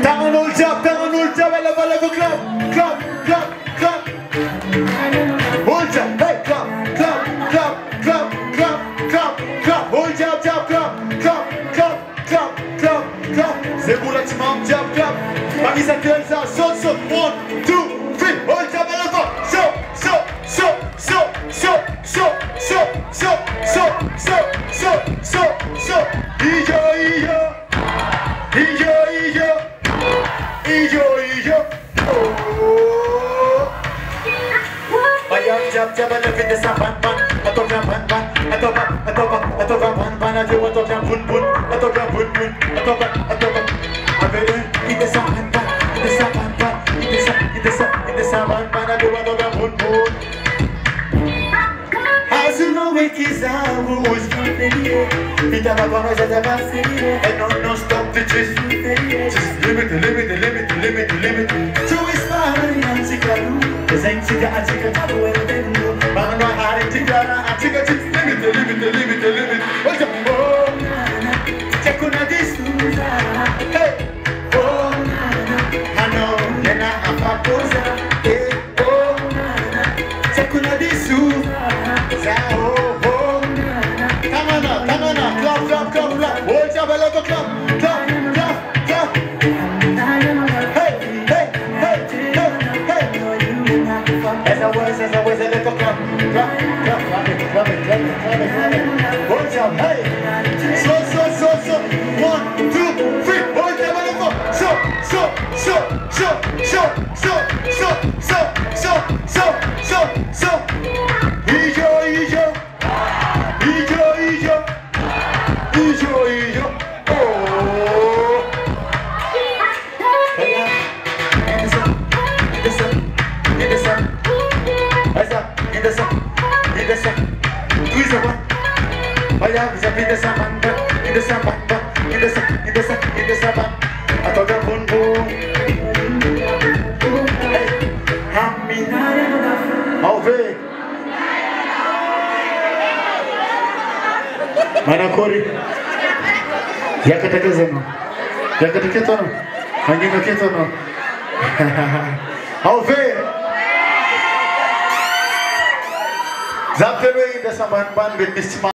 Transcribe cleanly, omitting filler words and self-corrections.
Tangan uljab, ala bala go clap, clap, clap, clap. Uljab, hey, clap, clap, clap, clap, clap, clap, clap. Uljab, jab, clap, clap, clap, clap, clap, clap. C'est pour la team, jab, clap. Mami ça gueule ça, saute, saute. 1, 2, 3. Uljab, ala go. So, so, so, so, so, so, so, so, so, so, so, so, so. Ijo, ijo. Ijo, ijo. Ijo, ijo. Oh. Bayang jab jab ala fit sa pan pan. Ato jam pan pan. Ato pan pan. Ato jam bun bun. Ato jam bun bun. Ato pan. Avere ite sa pan pan. Ite sa pan pan. Ite sa pan pan. Ato jam bun bun. As you know it is our was familiar. Vita va con esa tabasseria. And non stop the just limit. To inspire and sikaru. Zensiga atika tabu elenu. Mano hari tigara atika limit. What's up? Oh, chekuna disuza. Hey, oh, hano nena apapoza. Hey, oh, chekuna disuza. Oh, oh, come on, clap. Hold your belly, clap. As I was a little clap. Clap it. Hold your, hey. So. 1, 2, 3. Hold your belly, go. So. Ijo. Oh. Mana kori? Yakataka no. Hanging keto no. Ao ver. Zaptero ainda essa ban bin